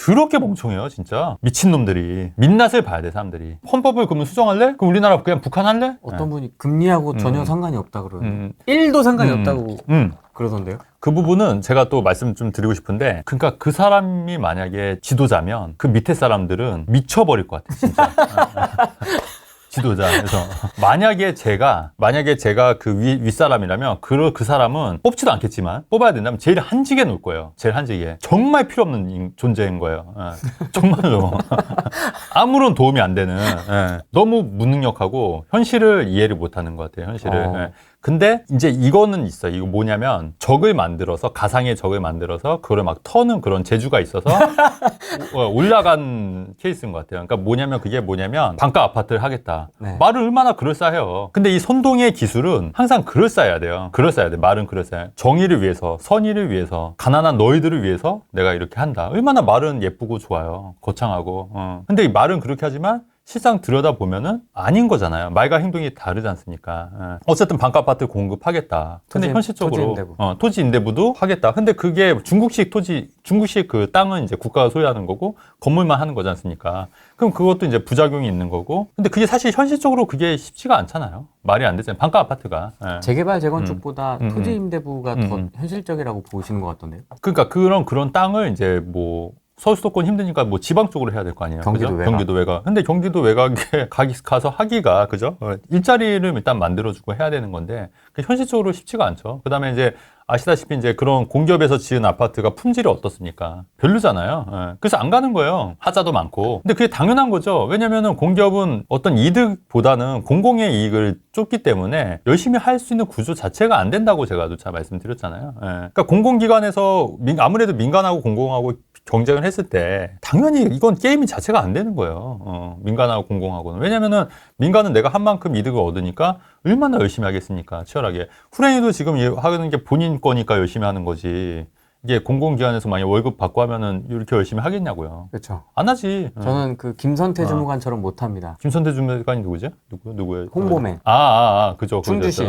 더럽게 멍청해요 진짜. 미친놈들이. 민낯을 봐야 돼 사람들이. 헌법을 그러면 수정할래? 그럼 우리나라 그냥 북한 할래? 어떤 분이 금리하고 전혀 상관이 없다 그러는 1도 상관이 없다고 그러던데요? 그 부분은 제가 또 말씀 좀 드리고 싶은데, 그러니까 그 사람이 만약에 지도자면 그 밑에 사람들은 미쳐버릴 것 같아 진짜. 지도자. 그래서 만약에 제가 그 윗사람이라면 그 사람은 뽑지도 않겠지만 뽑아야 된다면 제일 한직에 놓을 거예요. 제일 한직에. 정말 필요 없는 존재인 거예요. 정말로. 아무런 도움이 안 되는. 너무 무능력하고 현실을 이해를 못하는 것 같아요. 현실을. 근데 이제 이거는 있어요. 이거 뭐냐면 적을 만들어서, 가상의 적을 만들어서 그거를 막 터는 그런 재주가 있어서 올라간 케이스인 것 같아요. 그러니까 그게 뭐냐면 반가 아파트를 하겠다. 네. 말은 얼마나 그럴싸해요. 근데 이 선동의 기술은 항상 그럴싸해야 돼요. 그럴싸해야 돼. 말은 그럴싸해. 정의를 위해서, 선의를 위해서, 가난한 너희들을 위해서 내가 이렇게 한다. 얼마나 말은 예쁘고 좋아요. 거창하고. 근데 이 말은 그렇게 하지만 실상 들여다보면은 아닌 거잖아요. 말과 행동이 다르지 않습니까? 어쨌든 반가 아파트 공급하겠다. 근데 현실적으로 토지 임대부도 하겠다. 근데 그게 중국식 그 땅은 이제 국가가 소유하는 거고 건물만 하는 거지 않습니까? 그럼 그것도 이제 부작용이 있는 거고. 근데 그게 사실 현실적으로 그게 쉽지가 않잖아요. 말이 안 되잖아요. 반가 아파트가. 재개발 재건축보다 토지 임대부가 더 현실적이라고 보시는 것 같던데요? 그러니까 그런 땅을 이제 뭐 서울 수도권 힘드니까 뭐 지방 쪽으로 해야 될 거 아니에요. 경기도 그죠? 외곽. 경기도 외곽. 근데 경기도 외곽에 가서 하기가, 그죠? 일자리를 일단 만들어주고 해야 되는 건데, 현실적으로 쉽지가 않죠. 그 다음에 이제 아시다시피 이제 그런 공기업에서 지은 아파트가 품질이 어떻습니까? 별로잖아요. 그래서 안 가는 거예요. 하자도 많고. 근데 그게 당연한 거죠. 왜냐면은 공기업은 어떤 이득보다는 공공의 이익을 쫓기 때문에 열심히 할 수 있는 구조 자체가 안 된다고 제가 누차 말씀드렸잖아요. 그러니까 공공기관에서 아무래도 민간하고 공공하고 경쟁을 했을 때 당연히 이건 게임이 자체가 안 되는 거예요. 민간하고 공공하고는. 왜냐면은 민간은 내가 한 만큼 이득을 얻으니까 얼마나 열심히 하겠습니까? 치열하게. 후랭이도 지금 하는 게 본인 거니까 열심히 하는 거지. 이게 공공기관에서 만약 월급 받고 하면은 이렇게 열심히 하겠냐고요. 그렇죠. 안 하지. 저는 그 김선태 주무관처럼 못합니다. 김선태 주무관이 누구죠? 누구예요? 홍보맨. 그죠. 충주시.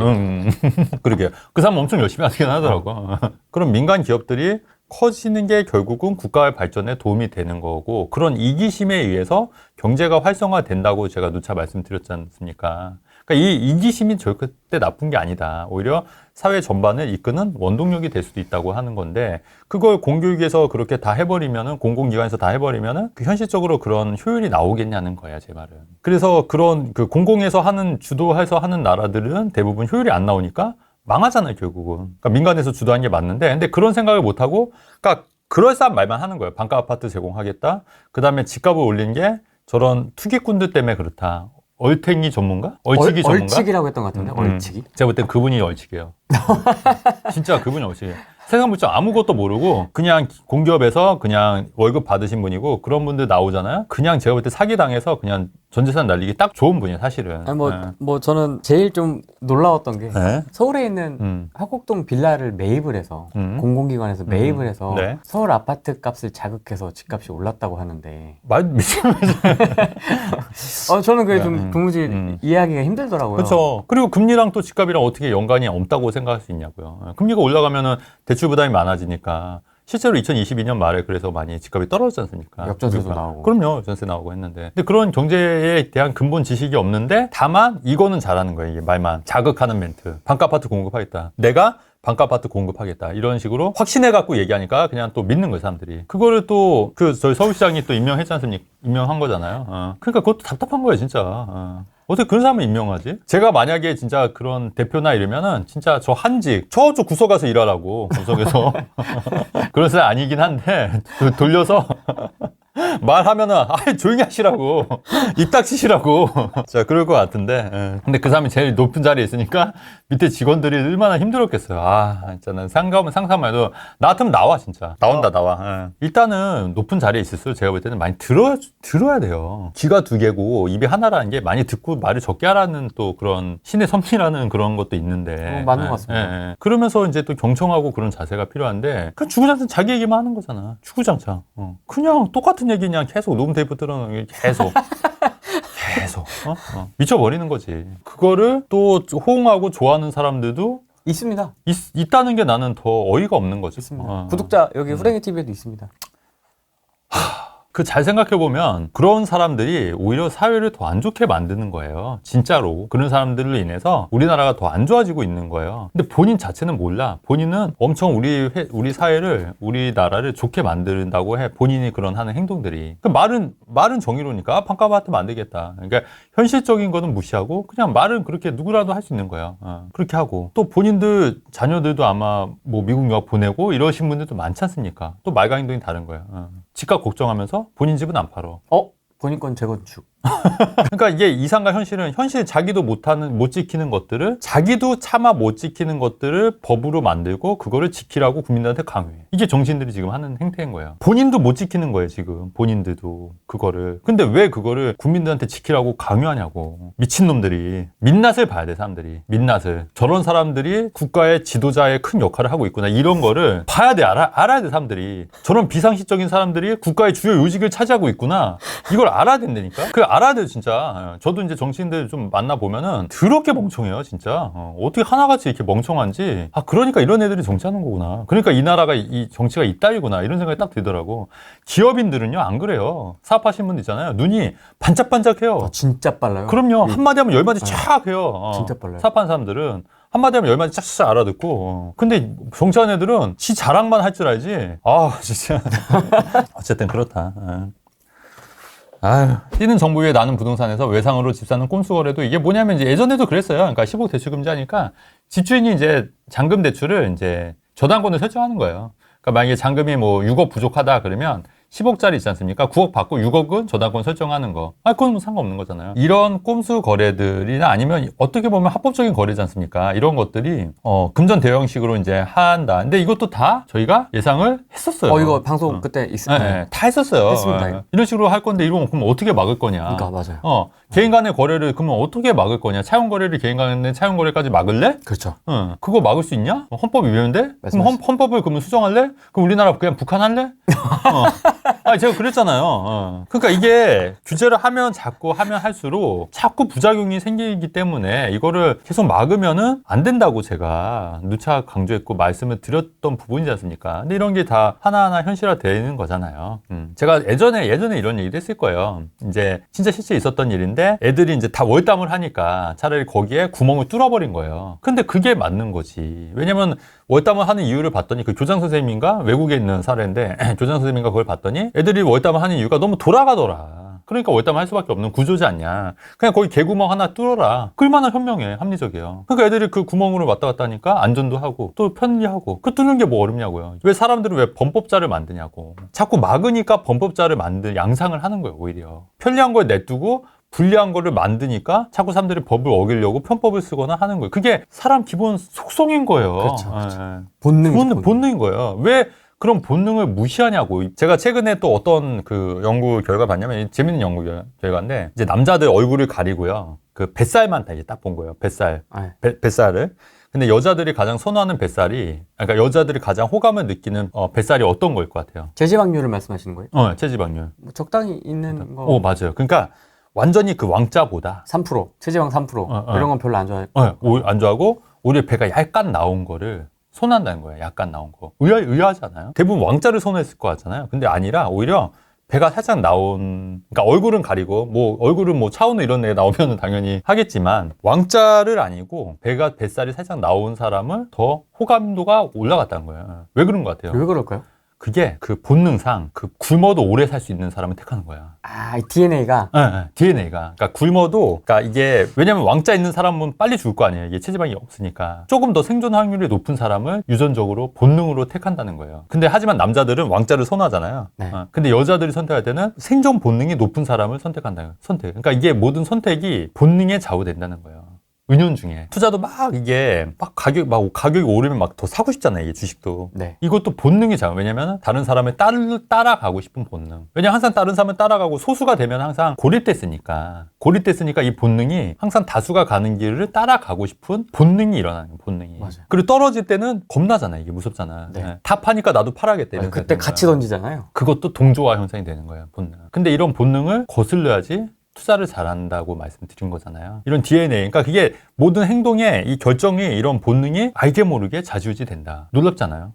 그러게요. 그 사람 엄청 열심히 하긴 하더라고. 그럼 민간 기업들이 커지는 게 결국은 국가의 발전에 도움이 되는 거고, 그런 이기심에 의해서 경제가 활성화된다고 제가 누차 말씀드렸지 않습니까? 그러니까 이 이기심이 절대 나쁜 게 아니다. 오히려 사회 전반을 이끄는 원동력이 될 수도 있다고 하는 건데, 그걸 공교육에서 그렇게 다 해버리면은, 공공기관에서 다 해버리면은 그 현실적으로 그런 효율이 나오겠냐는 거야, 제 말은. 그래서 그런 그 공공에서 주도해서 하는 나라들은 대부분 효율이 안 나오니까 망하잖아요, 결국은. 그러니까 민간에서 주도한 게 맞는데, 근데 그런 생각을 못 하고, 그러니까 그럴싸한 말만 하는 거예요. 반가 아파트 제공하겠다. 그 다음에 집값을 올린 게 저런 투기꾼들 때문에 그렇다. 얼탱이 전문가? 얼치기 전문가? 얼치기라고 했던 것 같은데, 얼치기? 제가 볼 땐 그분이 얼치기예요. 진짜 그분이 얼치기예요. 세상물정 아무것도 모르고 그냥 공기업에서 그냥 월급 받으신 분이고, 그런 분들 나오잖아요. 그냥 제가 볼 때 사기당해서 그냥 전재산 날리기 딱 좋은 분이에요, 사실은. 아니 뭐 저는 제일 좀 놀라웠던 게 네. 서울에 있는 화곡동 빌라를 매입을 해서 공공기관에서 매입을 해서 네. 서울 아파트 값을 자극해서 집값이 올랐다고 하는데 말 미치면서. 저는 그게 좀 도무지 이해하기가 힘들더라고요. 그렇죠. 그리고 금리랑 또 집값이랑 어떻게 연관이 없다고 생각할 수 있냐고요. 금리가 올라가면은 대출 부담이 많아지니까. 실제로 2022년 말에 그래서 많이 집값이 떨어졌지 않습니까? 역전세도 나오고. 그럼요. 전세 나오고 했는데. 근데 그런 경제에 대한 근본 지식이 없는데, 다만 이거는 잘하는 거예요. 이게 말만. 자극하는 멘트. 반가 아파트 공급하겠다. 내가 반가 아파트 공급하겠다. 이런 식으로 확신해갖고 얘기하니까 그냥 또 믿는 거예요, 사람들이. 그거를 또 저희 서울시장이 또 임명했지 않습니까? 임명한 거잖아요. 그러니까 그것도 답답한 거예요, 진짜. 어떻게 그런 사람을 임명하지? 제가 만약에 진짜 그런 대표나 이러면은 진짜 저 한직 저쪽 구석 가서 일하라고, 구석에서. 그런 사람 아니긴 한데 돌려서 말하면은 조용히 하시라고, 입 닥치시라고. 자, 그럴 것 같은데. 근데 그 사람이 제일 높은 자리에 있으니까 밑에 직원들이 얼마나 힘들었겠어요. 진짜 난 상상만 해도 나 같으면 나와, 진짜. 나와. 일단은 높은 자리에 있을수록 제가 볼 때는 많이 들어야 돼요. 귀가 두 개고 입이 하나라는 게, 많이 듣고 말을 적게 하라는 또 그런 신의 섭리라는 그런 것도 있는데. 맞는 것 같습니다. 그러면서 이제 또 경청하고 그런 자세가 필요한데, 그냥 주구장창 자기 얘기만 하는 거잖아. 주구장창. 그냥 똑같은 얘기 그냥 계속 놈 테이프 틀어놓은 게 계속. 미쳐버리는 거지. 그거를 또 호응하고 좋아하는 사람들도 있습니다. 있다는 게 나는 더 어이가 없는 거지. 있습니다. 구독자 여기 후랭이 TV에도 있습니다. 그 잘 생각해보면 그런 사람들이 오히려 사회를 더 안 좋게 만드는 거예요. 진짜로. 그런 사람들로 인해서 우리나라가 더 안 좋아지고 있는 거예요. 근데 본인 자체는 몰라. 본인은 엄청 우리 사회를, 우리나라를 좋게 만든다고 해. 본인이 그런 하는 행동들이. 그 말은 정의로니까 반값 아파트 만들겠다. 그러니까 현실적인 거는 무시하고 그냥 말은 그렇게 누구라도 할 수 있는 거예요. 그렇게 하고. 또 본인들, 자녀들도 아마 뭐 미국 유학 보내고 이러신 분들도 많지 않습니까? 또 말과 행동이 다른 거예요. 집값 걱정하면서 본인 집은 안 팔어. 본인 건 재건축. 그러니까 이게 이상과 현실은 현실 자기도 못 지키는 것들을 자기도 차마 못 지키는 것들을 법으로 만들고 그거를 지키라고 국민들한테 강요해. 이게 정치인들이 지금 하는 행태인 거예요. 본인도 못 지키는 거예요, 지금. 본인들도 그거를. 근데 왜 그거를 국민들한테 지키라고 강요하냐고. 미친놈들이. 민낯을 봐야 돼, 사람들이. 민낯을. 저런 사람들이 국가의 지도자의 큰 역할을 하고 있구나. 이런 거를 봐야 돼, 알아야 돼, 사람들이. 저런 비상식적인 사람들이 국가의 주요 요직을 차지하고 있구나. 이걸 알아야 된다니까? 알아야 돼요, 진짜. 저도 이제 정치인들 좀 만나보면은 더럽게 멍청해요, 진짜. 어떻게 하나같이 이렇게 멍청한지. 그러니까 이런 애들이 정치하는 거구나. 그러니까 이 나라가, 이 정치가 이따위구나. 이런 생각이 딱 들더라고. 기업인들은요, 안 그래요. 사업하시는 분들 있잖아요. 눈이 반짝반짝해요. 진짜 빨라요? 그럼요. 한마디 하면 10마디 촥 해요. 진짜 빨라요. 사업하는 사람들은. 한마디 하면 10마디 쫙쫙 알아듣고. 근데 정치하는 애들은 지 자랑만 할 줄 알지. 진짜. 어쨌든 그렇다. 뛰는 정부 위에 나는 부동산에서 외상으로 집 사는 꼼수 거래도 이게 뭐냐면 이제 예전에도 그랬어요. 그러니까 15 대출 금지하니까 집주인이 이제 잔금 대출을 이제 저당권을 설정하는 거예요. 그러니까 만약에 잔금이 뭐 6억 부족하다 그러면 10억짜리 있지 않습니까? 9억 받고 6억은 저당권 설정하는 거. 그건 뭐 상관없는 거잖아요. 이런 꼼수 거래들이나 아니면 어떻게 보면 합법적인 거래지 않습니까? 이런 것들이 금전 대형식으로 이제 한다. 근데 이것도 다 저희가 예상을 했었어요. 이거 방송 그때 있을 때. 네, 다 했었어요. 했습니다. 이런 식으로 할 건데 이런 거 그럼 어떻게 막을 거냐? 그러니까 맞아요. 개인 간의 거래를 그러면 어떻게 막을 거냐? 차용 거래를 개인 간의 차용 거래까지 막을래? 그렇죠. 그거 막을 수 있냐? 헌법 위반인데? 그럼 헌법을 그러면 수정할래? 그럼 우리나라 그냥 북한 할래? 제가 그랬잖아요. 그러니까 이게 규제를 하면 자꾸 하면 할수록 자꾸 부작용이 생기기 때문에 이거를 계속 막으면은 안 된다고 제가 누차 강조했고 말씀을 드렸던 부분이지 않습니까? 근데 이런 게 다 하나하나 현실화되는 거잖아요. 제가 예전에 이런 얘기도 했을 거예요. 이제 진짜 실제 있었던 일인데 애들이 이제 다 월담을 하니까 차라리 거기에 구멍을 뚫어버린 거예요. 근데 그게 맞는 거지. 왜냐면 월담을 하는 이유를 봤더니 그 교장 선생님인가 외국에 있는 사례인데 교장 선생님인가 그걸 봤더니 애들이 월담을 하는 이유가 너무 돌아가더라. 그러니까 월담을 할 수밖에 없는 구조지 않냐. 그냥 거기 개구멍 하나 뚫어라. 얼마나 현명해. 합리적이에요. 그러니까 애들이 그 구멍으로 왔다 갔다 하니까 안전도 하고 또 편리하고 그 뚫는 게 뭐 어렵냐고요. 왜 사람들은 왜 범법자를 만드냐고. 자꾸 막으니까 범법자를 양상을 하는 거예요. 오히려. 편리한 걸 냅두고 불리한 거를 만드니까 자꾸 사람들이 법을 어기려고 편법을 쓰거나 하는 거예요. 그게 사람 기본 속성인 거예요. 그렇죠. 본능인 거예요. 왜 그런 본능을 무시하냐고. 제가 최근에 또 어떤 그 연구 결과 봤냐면 재밌는 연구 결과인데 이제 남자들 얼굴을 가리고요. 그 뱃살만 다 이제 딱 본 거예요. 뱃살. 뱃살을. 근데 여자들이 가장 선호하는 뱃살이, 그러니까 여자들이 가장 호감을 느끼는 뱃살이 어떤 거일 것 같아요? 체지방률을 말씀하시는 거예요? 체지방률. 적당히 있는 거. 맞아요. 그러니까 완전히 그 왕자보다 3%, 체지방 3%. 이런 건 별로 안 좋아해요. 안 좋아하고 오히려 배가 약간 나온 거를 선호한다는 거예요. 약간 나온 거. 의아하지 않아요? 대부분 왕자를 선호했을 것 같잖아요. 근데 아니라 오히려 배가 살짝 나온, 그러니까 얼굴은 가리고, 뭐, 얼굴은 뭐 차은우 이런 애 나오면은 당연히 하겠지만, 왕자를 아니고, 뱃살이 살짝 나온 사람을 더 호감도가 올라갔다는 거예요. 왜 그런 것 같아요? 왜 그럴까요? 그게 그 본능상 그 굶어도 오래 살 수 있는 사람을 택하는 거야. DNA가? 네, DNA가. 그러니까 굶어도, 그러니까 이게, 왜냐면 왕자 있는 사람은 빨리 죽을 거 아니에요. 이게 체지방이 없으니까. 조금 더 생존 확률이 높은 사람을 유전적으로 본능으로 택한다는 거예요. 근데 하지만 남자들은 왕자를 선호하잖아요. 네. 근데 여자들이 선택할 때는 생존 본능이 높은 사람을 선택한다는 거예요. 선택. 그러니까 이게 모든 선택이 본능에 좌우된다는 거예요. 은연중에. 투자도 막 이게 막 가격이 오르면 막 더 사고 싶잖아요. 이게 주식도. 네. 이것도 본능이 작아. 왜냐면 다른 사람을 따라가고 싶은 본능. 왜냐면 항상 다른 사람을 따라가고 소수가 되면 항상 고립됐으니까 이 본능이 항상 다수가 가는 길을 따라가고 싶은 본능이 일어나는 거예요. 본능이. 맞아요. 그리고 떨어질 때는 겁나잖아요. 이게 무섭잖아. 네. 다 파니까 나도 팔아야겠다. 이런 그때 같이 던지잖아요. 그것도 동조화 현상이 되는 거예요. 본능. 근데 이런 본능을 거슬러야지 투자를 잘한다고 말씀드린 거잖아요. 이런 DNA, 그러니까 그게 모든 행동의 이 결정이 이런 본능이 알게 모르게 좌지우지 된다. 놀랍잖아요.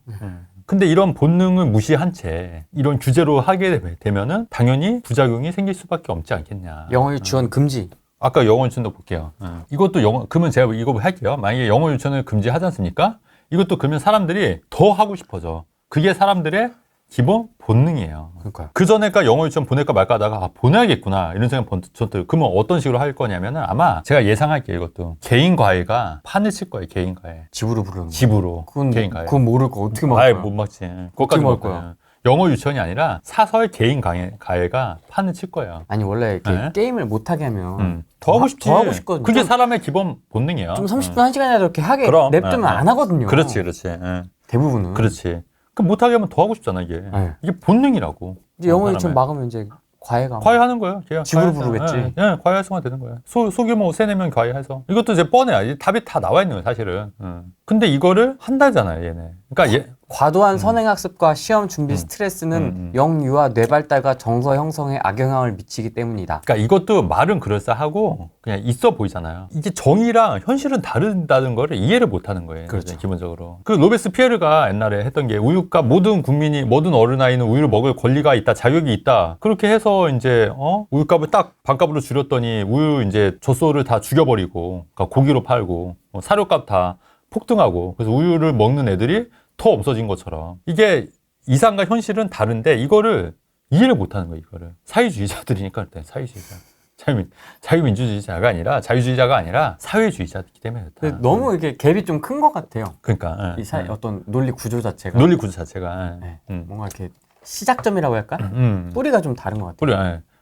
근데 이런 본능을 무시한 채 이런 규제로 하게 되면은 당연히 부작용이 생길 수밖에 없지 않겠냐. 영어 유치원 금지. 아까 영어 유치원도 볼게요. 이것도 그러면 제가 이거 할게요. 만약에 영어 유치원을 금지하지 않습니까? 이것도 그러면 사람들이 더 하고 싶어져. 그게 사람들의 기본 본능이에요. 그러니까요. 그 전에까 영어 유치원 보낼까 말까 하다가 보내야겠구나 이런 생각 번뜩. 그러면 어떤 식으로 할 거냐면은 아마 제가 예상할게요. 이것도 개인 과외가 판을 칠 거예요. 개인 과외. 집으로 부르는 거. 집으로. 그건 개인 과외. 그건 모를 거 어떻게 막을 아예 거야? 못 막지. 어떻게 그것까지 막을 못 거야? 거야. 영어 유치원이 아니라 사설 개인 과외가 판을 칠 거예요. 아니 원래 이렇게 네? 게임을 못 하게 하면 더 하고 싶지. 더 하고 싶거든요. 그게 좀- 사람의 기본 본능이에요. 좀 30분 1시간이라도 이렇게 하게 그럼. 냅두면 안 하거든요. 그렇지. 대부분은. 그렇지. 그 못하게 하면 더 하고 싶잖아, 이게. 네. 이게 본능이라고. 이제 영어 사람의. 유치원 막으면 이제 과외가 과외하는 거예요. 걔가 집으로 과외해서. 부르겠지. 예, 과외 활성화 되는 거예요. 소규모 3-4명 과외해서. 이것도 이제 뻔해요. 이 답이 다 나와 있는 거예요, 사실은. 근데 이거를 한다잖아요, 얘네. 그러니까 과도한 선행학습과 시험 준비 스트레스는 영유아 뇌발달과 정서 형성에 악영향을 미치기 때문이다. 그러니까 이것도 말은 그럴싸하고 그냥 있어 보이잖아요. 이게 정의랑 현실은 다르다는 거를 이해를 못 하는 거예요. 그렇죠. 기본적으로. 그 로베스피에르가 옛날에 했던 게 우유가 모든 국민이, 모든 어린아이는 우유를 먹을 권리가 있다, 자격이 있다. 그렇게 해서 이제, 우유값을 딱 반값으로 줄였더니 우유 이제 젖소를 다 죽여버리고, 그러니까 고기로 팔고, 사료값 다 폭등하고, 그래서 우유를 먹는 애들이 더 없어진 것처럼. 이게 이상과 현실은 다른데 이거를 이해를 못 하는 거예요, 이거를. 사회주의자들이니까, 그때 사회주의자. 자유민주주의자가 아니라, 자유주의자가 아니라 사회주의자이기 때문에 그렇다. 근데 너무 이게 갭이 좀 큰 것 같아요. 그러니까. 이 어떤 논리 구조 자체가. 논리 구조 자체가. 네. 뭔가 이렇게 시작점이라고 할까? 음. 뿌리가 좀 다른 것 같아요. 뿌리,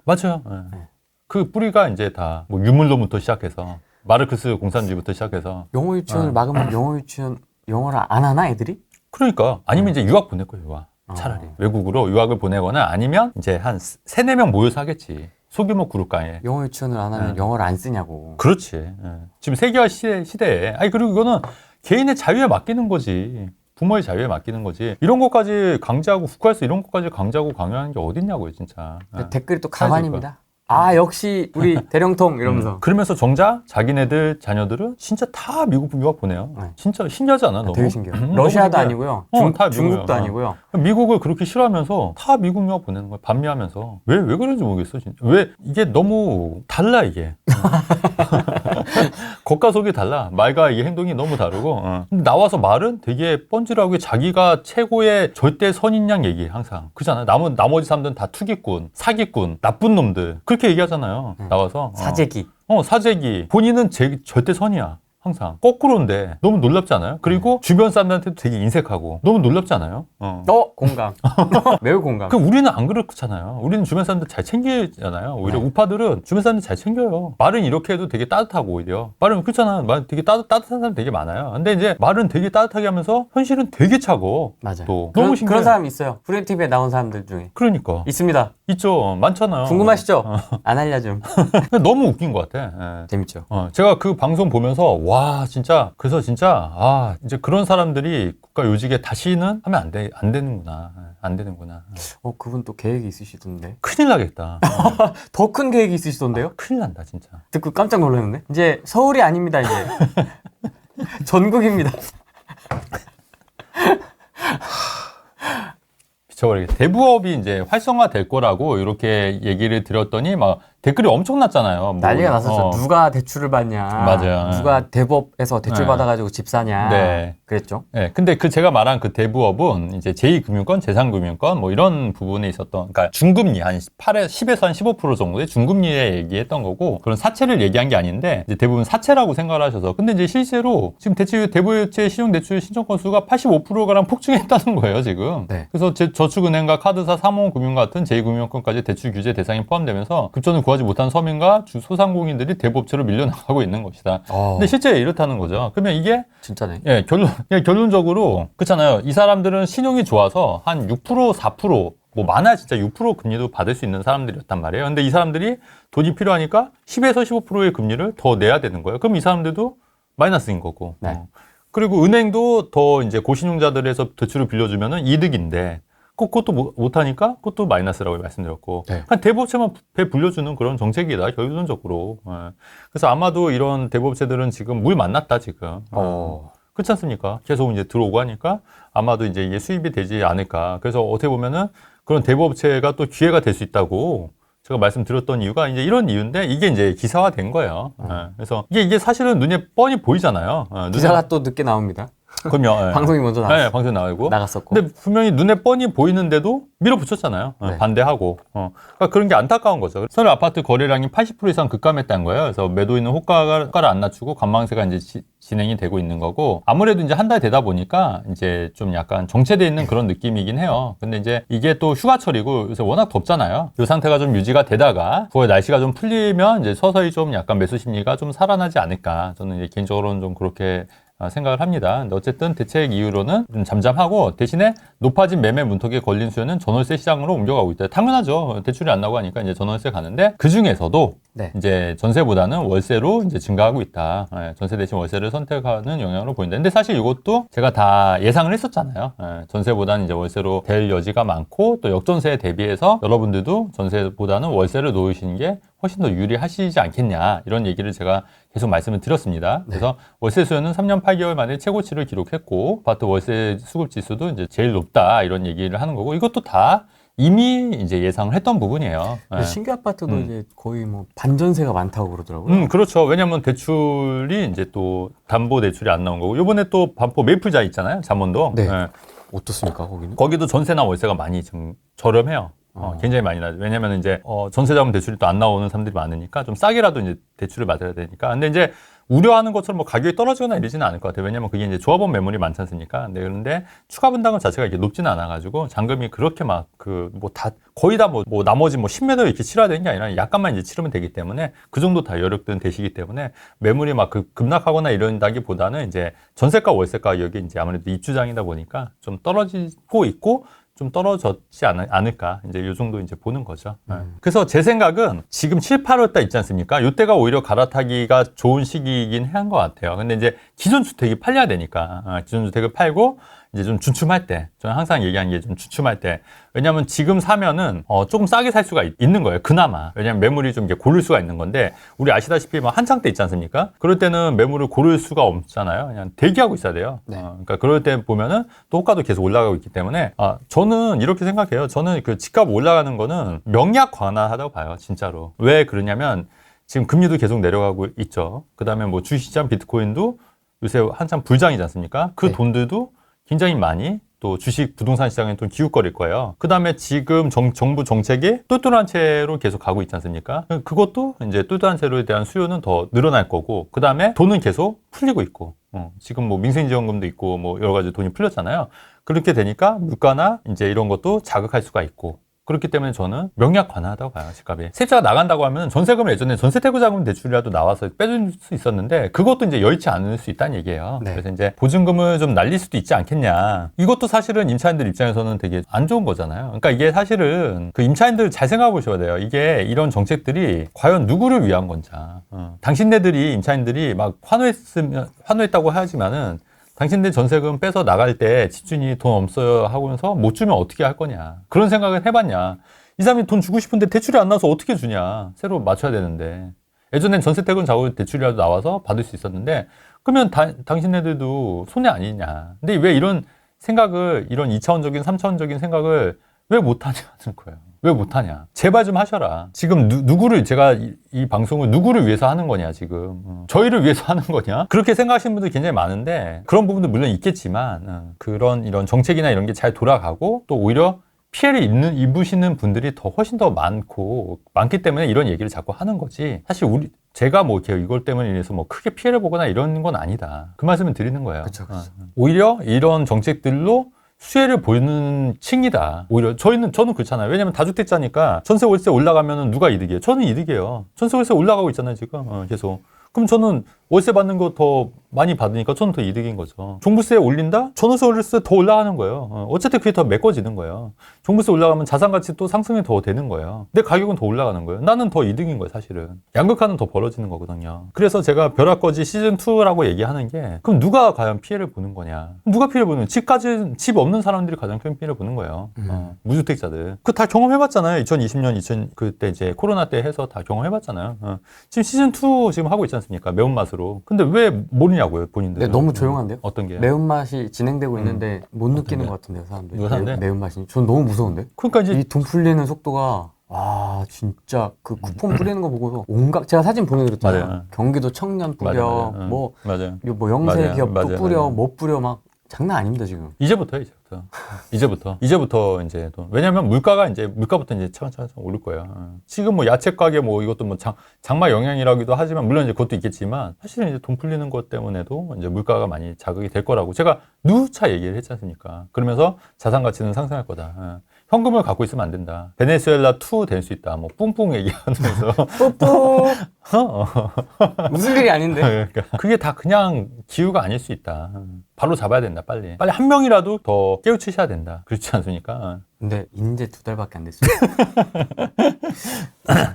맞아요. 네. 그 뿌리가 이제 다, 뭐, 유물론부터 시작해서, 마르크스 공산주의부터 시작해서. 영어 유치원을 막으면 영어 유치원 영어를 안 하나 애들이? 그러니까. 아니면 이제 유학 보낼 거예요, 유학. 차라리. 외국으로 유학을 보내거나 아니면 이제 한 3-4명 모여서 하겠지. 소규모 그룹가에. 영어 유치원을 안 하면 영어를 안 쓰냐고. 그렇지. 지금 세계화 시대에. 아니, 그리고 이거는 개인의 자유에 맡기는 거지. 부모의 자유에 맡기는 거지. 이런 것까지 강제하고, 국가에서 이런 것까지 강제하고 강요하는 게 어딨냐고요, 진짜. 근데 댓글이 또 가만입니다. 아 역시 우리 대령통 이러면서. 그러면서 정작 자기네들 자녀들은 진짜 다 미국 유학 보내요. 네. 진짜 신기하지 않아? 너무? 되게 신기해요. 너무 러시아도 신기해. 아니고요. 다 중국도 미국이에요. 아니고요. 미국을 그렇게 싫어하면서 다 미국 유학 보내는 거야. 반미하면서. 왜 그런지 모르겠어, 진짜. 왜 이게 너무 달라, 이게. 겉과 속이 달라. 말과 이게 행동이 너무 다르고. 근데 나와서 말은 되게 뻔질하고 자기가 최고의 절대 선인 양 얘기해, 항상. 그렇잖아요. 나머지 사람들은 다 투기꾼, 사기꾼, 나쁜 놈들. 그렇게 얘기하잖아요. 나와서. 사재기. 사재기. 본인은 절대 선이야. 항상. 거꾸로인데 너무 놀랍지 않아요? 그리고 주변 사람들한테도 되게 인색하고 너무 놀랍지 않아요? 공감. 매우 공감. 그 우리는 안 그렇잖아요. 우리는 주변 사람들 잘 챙기잖아요. 오히려 네. 우파들은 주변 사람들 잘 챙겨요. 말은 이렇게 해도 되게 따뜻하고 오히려. 말은 그렇잖아. 말 되게 따뜻한 사람 되게 많아요. 근데 이제 말은 되게 따뜻하게 하면서 현실은 되게 차고. 맞아요. 또 그런, 너무 신기해. 그런 사람 있어요. 프리티브에 나온 사람들 중에. 그러니까. 있습니다. 있죠. 많잖아요. 궁금하시죠? 안 알려줌. 근데 너무 웃긴 것 같아. 예. 재밌죠. 제가 그 방송 보면서 와 진짜 그래서 진짜 이제 그런 사람들이 국가 요직에 다시는 하면 안 되는구나. 그분 또 계획이 있으시던데. 큰일 나겠다. 더 큰 계획이 있으시던데요? 큰일 난다 진짜. 듣고 깜짝 놀랐는데. 이제 서울이 아닙니다, 이제. 전국입니다. 미쳐버리겠다. 대부업이 이제 활성화될 거라고 이렇게 얘기를 드렸더니 막 댓글이 엄청났잖아요. 난리가 났었죠. 누가 대출을 받냐. 맞아요. 누가 대부업에서 대출 네. 받아가지고 집 사냐. 네. 그랬죠. 네, 근데 제가 말한 그 대부업은 이제 제2금융권, 제3금융권 뭐 이런 부분에 있었던, 그러니까 중금리 한 10에서 한 15% 정도의 중금리에 얘기했던 거고, 그런 사채를 얘기한 게 아닌데 이제 대부분 사채라고 생각을 하셔서, 근데 이제 실제로 지금 대부업체 신용대출 신청 건수가 85%가량 폭증했다는 거예요 지금. 네. 그래서 저축은행과 카드사, 사모금융 같은 제2금융권까지 대출 규제 대상에 포함되면서 급전을 구하지 못한 서민과 소상공인들이 대부업체로 밀려나가고 있는 것이다. 근데 실제 이렇다는 거죠. 그러면 이게 진짜네. 결론적으로 그렇잖아요. 이 사람들은 신용이 좋아서 한 6%, 4%, 뭐 많아야 진짜 6% 금리도 받을 수 있는 사람들이었단 말이에요. 근데 이 사람들이 돈이 필요하니까 10에서 15%의 금리를 더 내야 되는 거예요. 그럼 이 사람들도 마이너스인 거고. 네. 그리고 은행도 더 이제 고신용자들에서 대출을 빌려주면은 이득인데, 그것도 못하니까 그것도 마이너스라고 말씀드렸고. 네. 그냥 대부업체만 배 불려주는 그런 정책이다, 결론적으로. 그래서 아마도 이런 대부업체들은 지금 물 만났다, 지금. 그렇지 않습니까? 계속 이제 들어오고 하니까 아마도 이제 이게 수입이 되지 않을까. 그래서 어떻게 보면은 그런 대부업체가 또 기회가 될 수 있다고 제가 말씀드렸던 이유가 이제 이런 이유인데 이게 이제 기사화된 거예요. 그래서 이게 사실은 눈에 뻔히 보이잖아요. 기사가 또 늦게 나옵니다. 그럼요. 방송이 먼저 나왔어요. 네, 방송 나오고. 나갔었고. 근데 분명히 눈에 뻔히 보이는데도 밀어붙였잖아요. 네. 반대하고. 그러니까 그런 게 안타까운 거죠. 서울 아파트 거래량이 80% 이상 급감했다는 거예요. 그래서 매도인은 호가를 안 낮추고 관망세가 이제 진행이 되고 있는 거고, 아무래도 이제 한 달 되다 보니까 이제 좀 약간 정체돼 있는 그런 느낌이긴 해요. 근데 이제 이게 또 휴가철이고 요새 워낙 덥잖아요. 이 상태가 좀 유지가 되다가 9월 날씨가 좀 풀리면 이제 서서히 좀 약간 매수 심리가 좀 살아나지 않을까. 저는 이제 개인적으로는 좀 그렇게 생각을 합니다. 근데 어쨌든 대책 이후로는 좀 잠잠하고 대신에 높아진 매매 문턱에 걸린 수요는 전월세 시장으로 옮겨가고 있다. 당연하죠. 대출이 안 나고 하니까 이제 전월세 가는데 그 중에서도 네. 이제 전세보다는 월세로 이제 증가하고 있다. 전세 대신 월세를 선택하는 영향으로 보인다. 근데 사실 이것도 제가 다 예상을 했었잖아요. 전세보다는 이제 월세로 될 여지가 많고 또 역전세에 대비해서 여러분들도 전세보다는 월세를 놓으시는 게 훨씬 더 유리하시지 않겠냐 이런 얘기를 제가 계속 말씀을 드렸습니다. 그래서 월세 수요는 3년 8개월 만에 최고치를 기록했고 아파트 월세 수급 지수도 이제 제일 높다 이런 얘기를 하는 거고 이것도 다 이미 이제 예상을 했던 부분이에요. 신규 아파트도 이제 거의 뭐 반전세가 많다고 그러더라고요. 그렇죠. 왜냐하면 대출이 이제 또 담보 대출이 안 나온 거고 이번에 또 반포 메이플자 있잖아요. 잠원동. 네. 어떻습니까 거기는? 거기도 전세나 월세가 많이 좀 저렴해요. 굉장히 많이 나죠. 왜냐면 이제, 전세자금 대출이 또 안 나오는 사람들이 많으니까 좀 싸게라도 이제 대출을 받아야 되니까. 근데 이제 우려하는 것처럼 뭐 가격이 떨어지거나 이러지는 않을 것 같아요. 왜냐면 그게 이제 조합원 매물이 많지 않습니까? 네, 그런데 추가 분담금 자체가 이렇게 높지는 않아가지고 잔금이 그렇게 막 거의 다 나머지 10m 이렇게 치러야 되는 게 아니라 약간만 이제 치르면 되기 때문에 그 정도 다 여력들은 되시기 때문에 매물이 막 급락하거나 이런다기보다는 이제 전세가 월세 가격이 이제 아무래도 입주장이다 보니까 좀 떨어지고 있고 좀 떨어졌지 않을까. 이제 요 정도 이제 보는 거죠. 그래서 제 생각은 지금 7, 8월 달 있지 않습니까? 요때가 오히려 갈아타기가 좋은 시기이긴 한 것 같아요. 근데 이제 기존 주택이 팔려야 되니까. 기존 주택을 팔고 이제 좀 주춤할 때, 저는 항상 얘기하는 게 좀 주춤할 때. 왜냐면 지금 사면은, 조금 싸게 살 수가 있는 거예요. 그나마. 왜냐면 매물이 좀 이렇게 고를 수가 있는 건데, 우리 아시다시피 막 한창 때 있지 않습니까? 그럴 때는 매물을 고를 수가 없잖아요. 그냥 대기하고 있어야 돼요. 네. 그러니까 그럴 때 보면은 또 호가도 계속 올라가고 있기 때문에, 저는 이렇게 생각해요. 저는 그 집값 올라가는 거는 명약 관화하다고 봐요. 진짜로. 왜 그러냐면, 지금 금리도 계속 내려가고 있죠. 그 다음에 뭐 주식시장 비트코인도 요새 한참 불장이지 않습니까? 그 네. 돈들도 굉장히 많이 또 주식 부동산 시장에 또 기웃거릴 거예요. 그 다음에 지금 정부 정책이 똘똘한 채로 계속 가고 있지 않습니까? 그것도 이제 똘똘한 채로에 대한 수요는 더 늘어날 거고, 그 다음에 돈은 계속 풀리고 있고, 지금 뭐 민생지원금도 있고 뭐 여러 가지 돈이 풀렸잖아요. 그렇게 되니까 물가나 이제 이런 것도 자극할 수가 있고, 그렇기 때문에 저는 명약 관화하다고 봐요, 집값이. 세입자가 나간다고 하면 전세금을 예전에 전세대구자금 대출이라도 나와서 빼줄 수 있었는데 그것도 이제 여의치 않을 수 있다는 얘기예요. 네. 그래서 이제 보증금을 좀 날릴 수도 있지 않겠냐. 이것도 사실은 임차인들 입장에서는 되게 안 좋은 거잖아요. 그러니까 이게 사실은 그 임차인들 잘 생각해 보셔야 돼요. 이게 이런 정책들이 과연 누구를 위한 건지. 당신네들이 임차인들이 막 환호했다고 하지만은 당신들 전세금 빼서 나갈 때 집주인이 돈 없어요 하면서 못 주면 어떻게 할 거냐. 그런 생각을 해봤냐. 이 사람이 돈 주고 싶은데 대출이 안 나와서 어떻게 주냐. 새로 맞춰야 되는데. 예전엔 전세택은 자고 대출이라도 나와서 받을 수 있었는데 그러면 당신네들도 손해 아니냐. 근데 왜 이런 생각을, 이런 2차원적인 3차원적인 생각을 왜 못하냐는 거예요. 왜 못하냐. 제발 좀 하셔라. 지금 누구를, 제가 이 방송을 누구를 위해서 하는 거냐 지금. 저희를 위해서 하는 거냐. 그렇게 생각하시는 분들이 굉장히 많은데 그런 부분도 물론 있겠지만 이런 정책이나 이런 게 잘 돌아가고 또 오히려 피해를 입으시는 분들이 훨씬 더 많기 때문에 이런 얘기를 자꾸 하는 거지. 사실 제가 뭐 이렇게 이걸 때문에 인해서 뭐 크게 피해를 보거나 이런 건 아니다. 그 말씀을 드리는 거예요. 그쵸. 오히려 이런 정책들로 수혜를 보이는 층이다. 오히려 저는 그렇잖아요. 왜냐면 다주택자니까 전세 월세 올라가면 누가 이득이에요? 저는 이득이에요. 전세 월세 올라가고 있잖아요 지금. 계속. 그럼 저는 월세 받는 거 더 많이 받으니까 저는 더 이득인 거죠. 종부세 올린다? 전월세 월세 더 올라가는 거예요. 어쨌든 그게 더 메꿔지는 거예요. 종부세 올라가면 자산가치 또 상승이 더 되는 거예요. 내 가격은 더 올라가는 거예요. 나는 더 이득인 거예요 사실은. 양극화는 더 벌어지는 거거든요. 그래서 제가 벼락거지 시즌2라고 얘기하는 게, 그럼 누가 과연 피해를 보는 거냐. 누가 피해를 보는 거냐. 집 없는 사람들이 가장 큰 피해를 보는 거예요. 무주택자들. 그거 다 경험해봤잖아요. 2020년 그때 이제 코로나 때 해서 다 경험해봤잖아요. 지금 시즌2 지금 하고 있지 않습니까? 매운맛으로. 갈수록. 근데 왜 모르냐고요, 본인들. 네, 너무 조용한데요? 어떤 게? 매운맛이 진행되고 있는데 못 느끼는 게? 것 같은데요, 사람들이. 이거 사는데? 매운맛이. 전 너무 무서운데? 그러니까 이제 이 돈 풀리는 속도가 와 진짜 그 쿠폰 뿌리는 거 보고서 온갖 제가 사진 보내드렸잖아요. 맞아요. 경기도 청년 뿌려 맞아요. 뭐 맞아요. 영세 맞아요. 기업도 맞아요. 뿌려 맞아요. 뭐 뿌려 막 장난 아닙니다 지금. 이제부터 이제 또 왜냐면 물가부터 이제 차근차근 오를 거예요. 지금 뭐 야채 가게 뭐 이것도 뭐 장마 영향이라기도 하지만 물론 이제 그것도 있겠지만 사실은 이제 돈 풀리는 것 때문에도 이제 물가가 많이 자극이 될 거라고 제가 누차 얘기를 했지 않습니까? 그러면서 자산 가치는 상승할 거다. 현금을 갖고 있으면 안 된다. 베네수엘라 2 될 수 있다. 뭐 뿡뿡 얘기하면서 뽀뽀 무슨 일이 아닌데. 그러니까 그게 다 그냥 기후가 아닐 수 있다. 바로 잡아야 된다. 빨리 한 명이라도 더 깨우치셔야 된다. 그렇지 않습니까? 근데 이제 2달밖에 안 됐어요.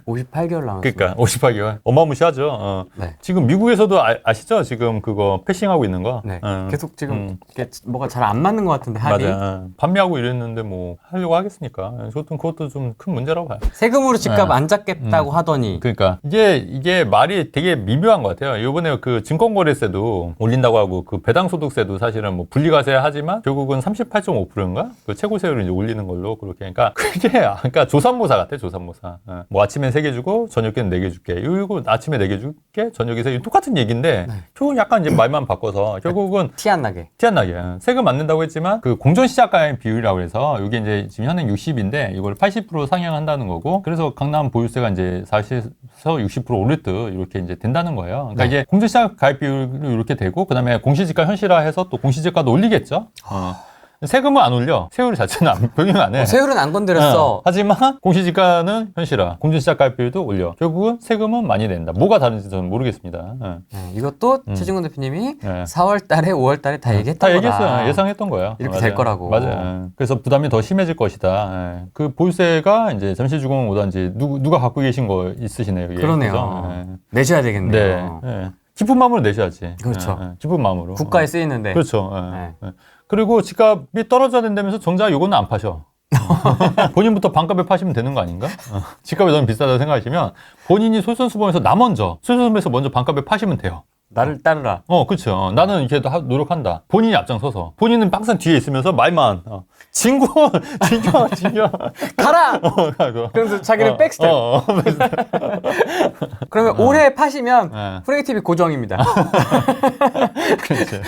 58개월 남았어요. 그러니까 58개월 어마무시하죠. 네. 지금 미국에서도 아시죠? 지금 그거 패싱하고 있는 거. 네. 계속 지금 이게 뭐가 잘 안 맞는 것 같은데 합이. 맞아. 판매하고 이랬는데 뭐 하려고 하겠습니까? 그것도 좀 큰 문제라고 봐요. 세금으로 집값 안 잡겠다고 하더니. 그러니까 이게 말이 되게 미묘한 것 같아요. 이번에 그 증권거래세도 올린다고 하고 그 배당소득세도 사실은 뭐 분리과세 하지만 결국은 38.5%인가 그 최고세율을 이제 올리는 걸로 그렇게. 그러니까 그러니까 조삼모사 같아. 조삼모사. 뭐 아침에 3개 주고 저녁에는 4개 줄게. 이거 아침에 4개 줄게. 저녁에 3개. 똑같은 얘기인데 결국 약간 이제 말만 바꿔서 결국은 티 안 나게. 세금 안 낸다고 했지만 그 공전시작가액 비율이라고 해서 이게 이제 지금 현행 60인데 이걸 80% 상향한다는 거고 그래서 강남 보유세가 이제 40에서 60% 오를 듯 이렇게 이제 된다는 거예요. 그러니까 이게 공전시작 가액 비율로 이렇게 되고 그다음에 공시지가 현실화해서 또 공시지가도 올리겠죠. 세금은 안 올려. 세율 자체는 변경 안 해. 세율은 안 건드렸어. 하지만 공시지가는 현실화, 공전시작 가입비율도 올려. 결국은 세금은 많이 낸다. 뭐가 다른지 저는 모르겠습니다. 이것도 최진권 대표님이 네. 4월 달에 5월 달에 다 얘기했던 다 거다. 얘기했어요. 예상했던 거예요. 이렇게 맞아요. 될 거라고. 맞아요. 그래서 부담이 더 심해질 것이다. 그 보유세가 이제 잠시주공 오단지 누가 갖고 계신 거 있으시네요. 이게. 그러네요. 그죠? 내셔야 되겠네요. 네. 기쁜 마음으로 내셔야지. 그렇죠. 기쁜 마음으로. 국가에 쓰이는데. 그렇죠. 네. 그리고 집값이 떨어져야 된다면서 정작 요거는 안 파셔. 본인부터 반값에 파시면 되는 거 아닌가? 집값이 너무 비싸다고 생각하시면 본인이 솔선수범해서 솔선수범해서 먼저 반값에 파시면 돼요. 나를 따르라. 그렇죠. 나는 이렇게 노력한다. 본인이 앞장서서. 본인은 항상 뒤에 있으면서 말만. 진구, 진겨. 가라! 가고. 그러면서 자기는 백스텝. 그러면 올해 파시면 네. 프레이 TV 고정입니다. 그렇지.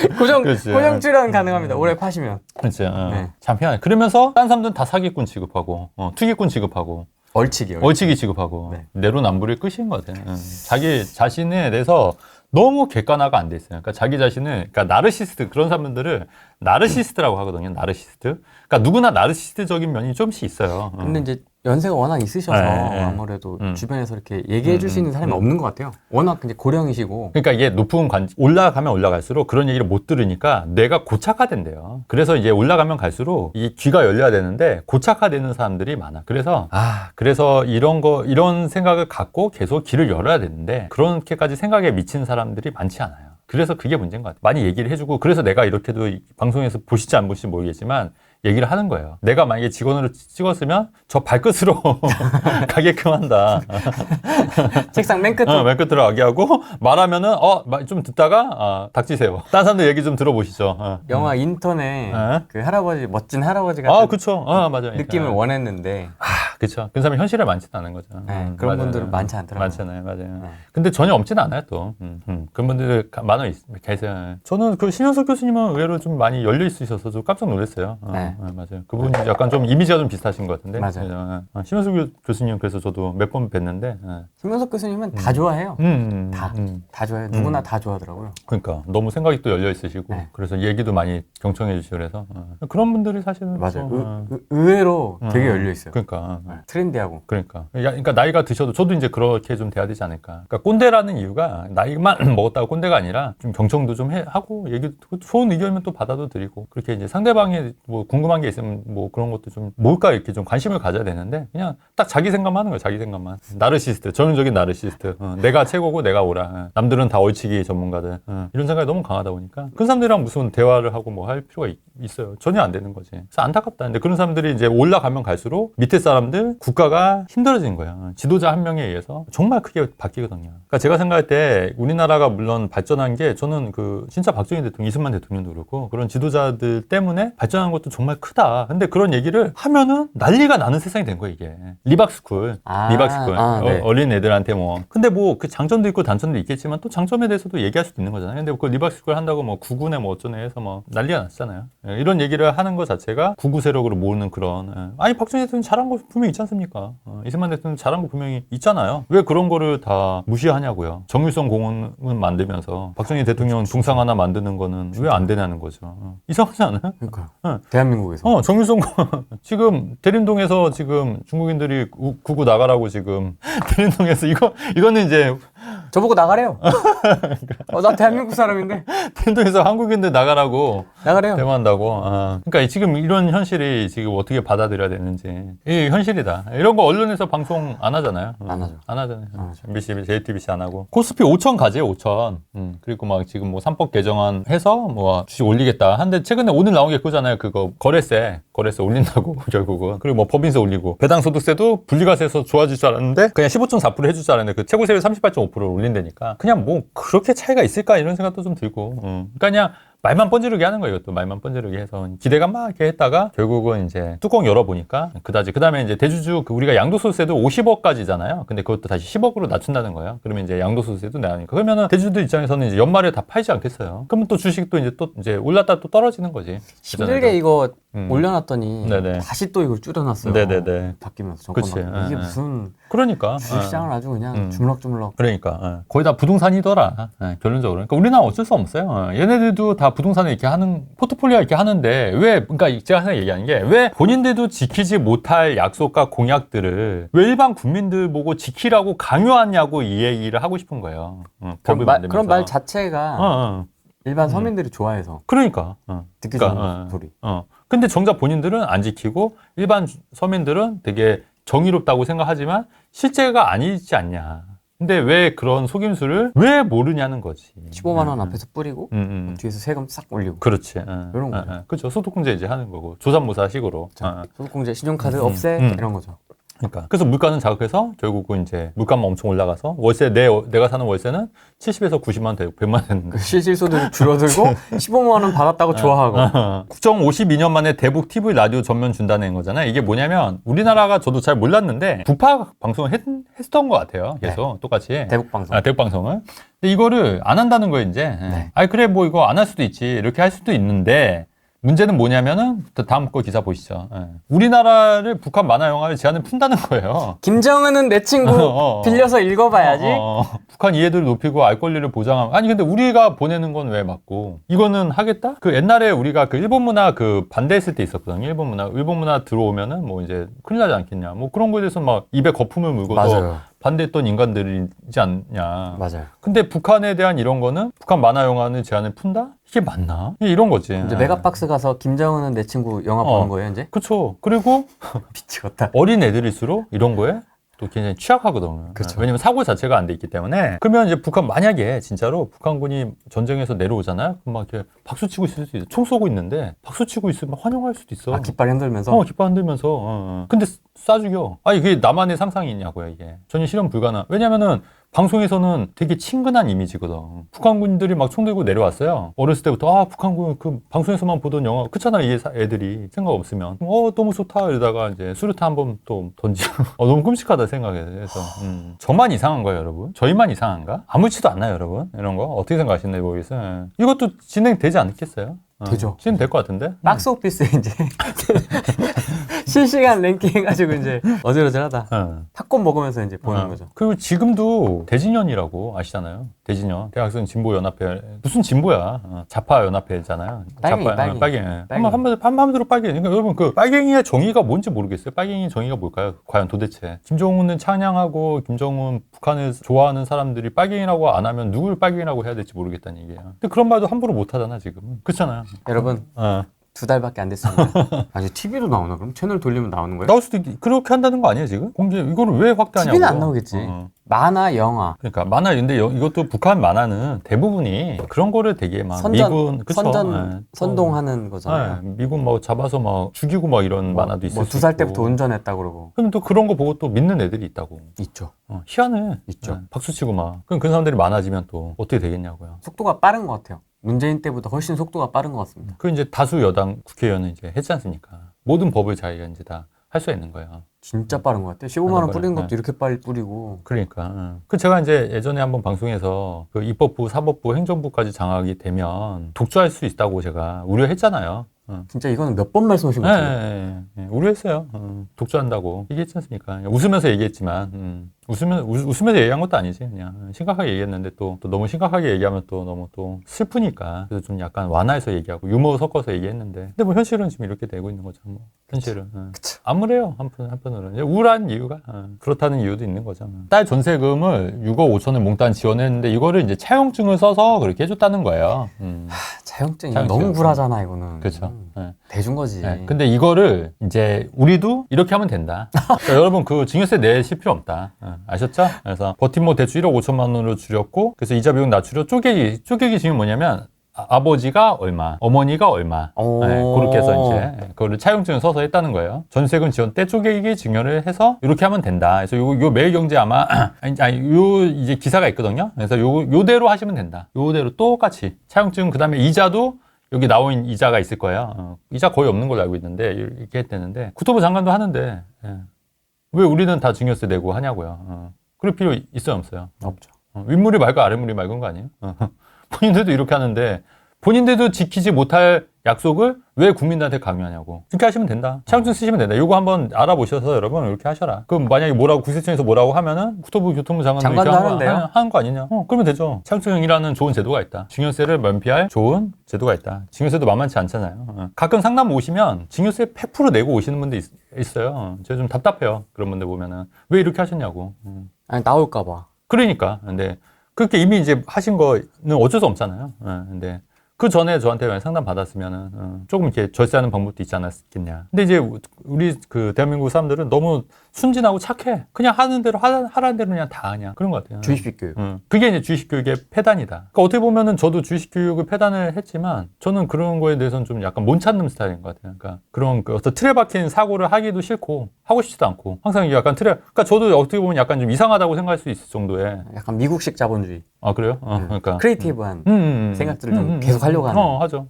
그렇지. 고정 출연 가능합니다. 올해 파시면. 그렇지. 네. 참 희한해. 그러면서 딴 사람들은 다 사기꾼 취급하고, 투기꾼 취급하고, 얼치기 취급하고, 네. 내로남불의 끝인 것 같아. 자기 자신에 대해서 너무 객관화가 안 돼 있어요. 그러니까 자기 자신을, 그러니까 나르시스트, 그런 사람들을 나르시스트라고 하거든요. 나르시스트. 그러니까 누구나 나르시스트적인 면이 좀씩 있어요. 근데 이제 연세가 워낙 있으셔서 네. 아무래도 주변에서 이렇게 얘기해 줄 수 있는 사람이 없는 것 같아요. 워낙 이제 고령이시고. 그러니까 이게 높은 올라가면 올라갈수록 그런 얘기를 못 들으니까 뇌가 고착화된대요. 그래서 이제 올라가면 갈수록 이 귀가 열려야 되는데 고착화되는 사람들이 많아. 그래서 이런 생각을 갖고 계속 귀를 열어야 되는데 그렇게까지 생각에 미친 사람들이 많지 않아요. 그래서 그게 문제인 것 같아요. 많이 얘기를 해주고 그래서 내가 이렇게도 방송에서 보실지 안 보실지 모르겠지만 얘기를 하는 거예요. 내가 만약에 직원으로 찍었으면 저 발끝으로 가게끔 한다. 책상 맨 끝으로. 맨 끝으로 가게 하고 말하면은 좀 듣다가 닥치세요. 다른 사람들 얘기 좀 들어보시죠. 영화 인턴에 그 할아버지 멋진 할아버지 같은 아, 그쵸. 맞아요. 느낌을 원했는데. 그쵸. 그 사람이 현실에 많지는 않은 거죠. 그런 맞아요. 분들은 많지 않더라고요. 많잖아요. 맞아요. 근데 전혀 없지는 않아요, 또. 그런 분들 많아 계세요. 저는 그 신현석 교수님은 의외로 좀 많이 열려 있으셔서 좀 깜짝 놀랐어요. 맞아요. 그분이 약간 좀 이미지가 좀 비슷하신 것 같은데. 맞아요. 신현석 교수님 그래서 저도 몇 번 뵀는데. 신현석 교수님은 다 좋아해요. 다 좋아해요. 누구나 다 좋아하더라고요. 그러니까 너무 생각이 또 열려 있으시고 그래서 얘기도 많이 경청해 주시고 그래서 그런 분들이 사실은 맞아요. 의외로 되게 열려 있어요. 그러니까 트렌디하고. 그러니까 나이가 드셔도 저도 이제 그렇게 좀 돼야 되지 않을까. 그러니까 꼰대라는 이유가 나이만 먹었다고 꼰대가 아니라 좀 경청도 좀 하고 얘기 좋은 의견이면 또 받아도 드리고 그렇게 이제 상대방이 뭐 궁금한 게 있으면 뭐 그런 것도 좀 뭘까 이렇게 좀 관심을 가져야 되는데 그냥 딱 자기 생각만 하는 거예요. 자기 생각만. 나르시스트, 전형적인 나르시스트. 내가 최고고 내가 오라. 남들은 다 얼치기 전문가들. 이런 생각이 너무 강하다 보니까 그 사람들이랑 무슨 대화를 하고 뭐 할 필요가 있어요. 전혀 안 되는 거지. 그래서 안타깝다. 근데 그런 사람들이 이제 올라가면 갈수록 밑에 사람들 한들 국가가 힘들어지는 거예요. 지도자 한 명에 의해서 정말 크게 바뀌거든요. 그러니까 제가 생각할 때 우리나라가 물론 발전한 게 저는 그 진짜 박정희 대통령, 이승만 대통령도 그렇고 그런 지도자들 때문에 발전한 것도 정말 크다. 근데 그런 얘기를 하면은 난리가 나는 세상이 된 거예요, 이게. 리박스쿨. 네. 어린 애들한테 뭐. 근데 뭐 그 장점도 있고 단점도 있겠지만 또 장점에 대해서도 얘기할 수도 있는 거잖아요. 근데 그 리박스쿨 한다고 뭐 구군에 뭐 어쩌네 해서 뭐 난리가 났잖아요. 이런 얘기를 하는 것 자체가 구구 세력으로 모으는 그런. 아니, 박정희 대통령 잘한 거 분명히 있지 않습니까? 이승만 대통령 잘한 거 분명히 있잖아요. 왜 그런 거를 다 무시하냐고요. 정일성 공원은 만들면서 박정희 대통령 중상 하나 만드는 거는 왜 안 되냐는 거죠. 이상하지 않아요? 그러니까 대한민국에서 정일성 공원 지금 대림동에서 지금 중국인들이 구구 나가라고 지금 대림동에서 이거는 이제 저보고 나가래요. 나 대한민국 사람인데 대림동에서 한국인들 나가라고 나가래요. 대모한다고. 그러니까 지금 이런 현실이 지금 어떻게 받아들여야 되는지 이 현실이다. 이런 거 언론에서 방송 안 하잖아요. 안 하죠. 안 하잖아요. MBC, JTBC 안 하고 코스피 5천 가지요. 5천. 그리고 막 지금 뭐 3법 개정안 해서 뭐 주식 올리겠다. 한데 최근에 오늘 나온 게 그거잖아요. 그거 거래세 올린다고 결국은. 그리고 뭐 법인세 올리고 배당소득세도 분리과세에서 좋아질 줄 알았는데 그냥 15.4% 해줄 줄 알았는데 그 최고세율 38.5%를 올린다니까 그냥 뭐 그렇게 차이가 있을까 이런 생각도 좀 들고. 그러니까 그냥 말만 번지르게 하는 거예요. 또 말만 번지르게 해서 기대감 막 이렇게 했다가 결국은 이제 뚜껑 열어보니까 그다지. 그다음에 이제 대주주 우리가 양도소득세도 50억까지잖아요. 근데 그것도 다시 10억으로 낮춘다는 거예요. 그러면 이제 양도소득세도 내니까 그러면은 대주주들 입장에서는 이제 연말에 다 팔지 않겠어요. 그러면 또 주식도 이제 올랐다 또 떨어지는 거지. 힘들게 이거 올려놨더니 네네. 다시 또 이걸 줄여놨어요. 네네네. 바뀌면서 정권 그치. 바뀌면서. 이게 무슨 그러니까 주식시장을 아주 그냥 주물럭주물럭. 그러니까 거의 다 부동산이더라. 결론적으로. 그러니까 우리나라 어쩔 수 없어요. 얘네들도 다 부동산을 이렇게 하는 포트폴리오 이렇게 하는데 왜 그러니까 제가 항상 얘기하는 게 왜 본인들도 지키지 못할 약속과 공약들을 왜 일반 국민들 보고 지키라고 강요하냐고 이 얘기를 하고 싶은 거예요. 그런 말 자체가 일반 서민들이 좋아해서 그러니까 듣기 좋은 소리. 근데 정작 본인들은 안 지키고 일반 서민들은 되게 정의롭다고 생각하지만 실제가 아니지 않냐. 근데 왜 그런 속임수를 왜 모르냐는 거지. 15만 원 앞에서 뿌리고 뒤에서 세금 싹 올리고. 그렇지. 이런 거죠. 그렇죠. 소득공제 이제 하는 거고 조삼모사식으로. 소득공제, 신용카드 없애 이런 거죠. 그러니까 그래서 물가는 자극해서 결국은 이제 물가만 엄청 올라가서 월세 내가 사는 월세는 70에서 90만 원 되고 100만 원 되는 거예요. 실질소득이 줄어들고 15만 원은 받았다고 좋아하고. 국정 52년 만에 대북 TV 라디오 전면 준다는 거잖아요. 이게 뭐냐면 우리나라가 저도 잘 몰랐는데 부파 방송을 했던 것 같아요. 계속 똑같이 대북 방송. 대북 방송을. 근데 이거를 안 한다는 거예요 이제. 아니 그래 뭐 이거 안 할 수도 있지 이렇게 할 수도 있는데. 문제는 뭐냐면은 다음 거 기사 보시죠. 우리나라를 북한 만화 영화를 제한을 푼다는 거예요. 김정은은 내 친구 빌려서 읽어봐야지. 북한 이해도를 높이고 알 권리를 보장하면 아니 근데 우리가 보내는 건 왜 맞고 이거는 하겠다? 그 옛날에 우리가 그 일본 문화 그 반대했을 때 있었거든요. 일본 문화 들어오면은 뭐 이제 큰일 나지 않겠냐. 뭐 그런 거에 대해서 막 입에 거품을 물고서 맞아요. 반대했던 인간들이지 않냐. 맞아요. 근데 북한에 대한 이런 거는 북한 만화 영화는 제한을 푼다? 이게 맞나? 이런 거지. 이제 메가박스 가서 김정은은 내 친구 영화 보는 거예요 이제. 그쵸. 그리고 미치겠다. 어린 애들일수록 이런 거에 또 굉장히 취약하거든요. 그쵸. 왜냐면 사고 자체가 안 돼 있기 때문에. 그러면 이제 북한 만약에 진짜로 북한군이 전쟁에서 내려오잖아요. 그럼 막 이렇게 박수 치고 있을 수도 있어. 총 쏘고 있는데 박수 치고 있으면 환영할 수도 있어. 깃발 흔들면서. 깃발 흔들면서. 근데 쏴 죽여. 아니 그게 나만의 상상이 있냐고요 이게. 전혀 실현 불가능. 왜냐면은 방송에서는 되게 친근한 이미지거든. 북한군들이 막 총 들고 내려왔어요. 어렸을 때부터 북한군 그 방송에서만 보던 영화 그렇잖아 이 애들이 생각 없으면 너무 좋다 이러다가 이제 수류탄 한번 또 던지고 너무 끔찍하다 생각해서 저만 이상한 거예요 여러분? 저희만 이상한가? 아무렇지도 않나요 여러분? 이런 거 어떻게 생각하시는지 모르겠어요. 이것도 진행되지 않겠어요? 되죠. 진행될 것 같은데? 박스 오피스에 이제 실시간 랭킹 해가지고 이제 어질어질하다. 팝콘 먹으면서 이제 보는 거죠. 그리고 지금도 대진연이라고 아시잖아요. 대진연 대학생 진보연합회 무슨 진보야? 좌파연합회잖아요. 빨갱이. 한마디로 빨갱이. 그러니까 여러분 그 빨갱이의 정의가 뭔지 모르겠어요. 빨갱이 정의가 뭘까요? 과연 도대체 김정은은 찬양하고 김정은 북한을 좋아하는 사람들이 빨갱이라고 안 하면 누굴 빨갱이라고 해야 될지 모르겠다는 얘기예요. 근데 그런 말도 함부로 못 하잖아 지금. 그렇잖아요. 여러분 2달밖에 안 됐습니다. 아니 TV로 나오나 그럼? 채널 돌리면 나오는 거예요? 나올 수도 그렇게 한다는 거 아니에요 지금? 공개 이거를 왜 확대하냐고. TV는 안 나오겠지. 만화, 영화, 그러니까 만화 근데 이것도 북한 만화는 대부분이 그런 거를 되게 막 선전, 미군 그쵸? 선동하는 거잖아요. 미군 막 잡아서 막 죽이고 막 이런 만화도 있을 수 두 살 있고. 때부터 운전했다 그러고. 그럼 또 그런 거 보고 또 믿는 애들이 있다고. 있죠. 희한해. 있죠. 박수 치고 막. 그럼 그 사람들이 많아지면 또 어떻게 되겠냐고요. 속도가 빠른 것 같아요. 문재인 때보다 훨씬 속도가 빠른 것 같습니다. 그 이제 다수 여당 국회의원은 이제 했지 않습니까? 모든 법을 자기가 이제 다 할 수 있는 거예요. 진짜 빠른 것 같아요. 15만 원 뿌리는 것도 네. 이렇게 빨리 뿌리고. 그러니까. 그 제가 이제 예전에 한번 방송에서 그 입법부, 사법부, 행정부까지 장악이 되면 독주할 수 있다고 제가 우려했잖아요. 진짜 이거는 몇 번 말씀하신 것 같아요. 우려했어요. 독주한다고 얘기했지 않습니까? 웃으면서 얘기했지만, 웃으면서 얘기한 것도 아니지. 그냥 심각하게 얘기했는데 또 너무 심각하게 얘기하면 또 너무 또 슬프니까. 그래서 좀 약간 완화해서 얘기하고 유머 섞어서 얘기했는데. 근데 뭐 현실은 지금 이렇게 되고 있는 거죠. 뭐. 현실은. 그쵸. 암울해요. 한편으로는. 우울한 이유가. 그렇다는 이유도 있는 거죠. 딸 전세금을 6억 5천을 몽땅 지원했는데 이거를 이제 차용증을 써서 그렇게 해줬다는 거예요. 차용증이 차용증. 너무 굴하잖아 이거는. 그렇죠. 대준 거지. 근데 이거를 이제 우리도 이렇게 하면 된다. 그러니까 여러분 그 증여세 내실 필요 없다. 아셨죠? 그래서 버팀목 대출 1억 5천만 원으로 줄였고 그래서 이자 비용 낮추려 쪼개기 지금 뭐냐면 아버지가 얼마, 어머니가 얼마 그렇게 해서 이제 그거를 차용증을 써서 했다는 거예요. 전세금 지원 때 쪼개기 증여를 해서 이렇게 하면 된다. 그래서 요 매일경제 아마 요 이제 기사가 있거든요. 그래서 요대로 하시면 된다. 요대로 똑같이 차용증 그다음에 이자도 여기 나온 이자가 있을 거예요. 이자 거의 없는 걸로 알고 있는데 이렇게 했대는데 국토부 장관도 하는데 왜 우리는 다 증여세 내고 하냐고요. 그럴 필요 있어요 없어요? 없죠. 윗물이 맑고 아랫물이 맑은 거 아니에요? 본인들도 이렇게 하는데 본인들도 지키지 못할 약속을 왜 국민들한테 강요하냐고. 그렇게 하시면 된다. 차용증 쓰시면 된다. 이거 한번 알아보셔서 여러분 이렇게 하셔라. 그럼 만약에 뭐라고 국세청에서 뭐라고 하면은 국토부 교통부 장관도 이렇게 하는 거 아니냐. 그러면 되죠. 차용증이라는 좋은 제도가 있다. 증여세를 면피할 좋은 제도가 있다. 증여세도 만만치 않잖아요. 가끔 상담 오시면 증여세 100% 내고 오시는 분들 있어요. 제가 좀 답답해요. 그런 분들 보면은 왜 이렇게 하셨냐고. 아니 나올까 봐. 그러니까. 근데 그렇게 이미 이제 하신 거는 어쩔 수 없잖아요. 근데 그 전에 저한테 상담 받았으면은 조금 이렇게 절세하는 방법도 있지 않았겠냐. 근데 이제 우리 그 대한민국 사람들은 너무 순진하고 착해. 그냥 하는 대로 하라는 대로 그냥 다 하냐. 그런 것 같아요. 주의식 교육. 그게 이제 주의식 교육의 폐단이다. 그러니까 어떻게 보면은 저도 주의식 교육을 폐단을 했지만 저는 그런 거에 대해서는 좀 약간 못 찾는 스타일인 것 같아요. 그러니까 그런 그 어떤 틀에 박힌 사고를 하기도 싫고 하고 싶지도 않고 항상 약간 그러니까 저도 어떻게 보면 약간 좀 이상하다고 생각할 수 있을 정도의 약간 미국식 자본주의. 아 그래요? 그러니까 크리에이티브한 생각들을 좀 계속 하려고 하는. 하죠.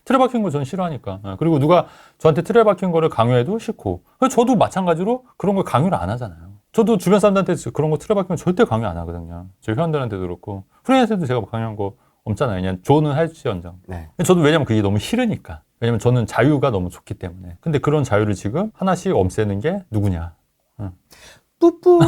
틀에 박힌 거 전 싫어하니까. 그리고 누가 저한테 틀에 박힌 거를 강요해도 싫고. 저도 마찬가지로 그런 걸 강요를 안 하잖아요. 저도 주변 사람들한테 그런 거 틀에 박히면 절대 강요 안 하거든요. 저희 회원들한테도 그렇고. 프리랜서도 제가 강요한 거 없잖아요. 그냥 조언은 할지언정. 네. 저도 왜냐면 그게 너무 싫으니까. 왜냐면 저는 자유가 너무 좋기 때문에. 근데 그런 자유를 지금 하나씩 없애는 게 누구냐. 뿌뿌.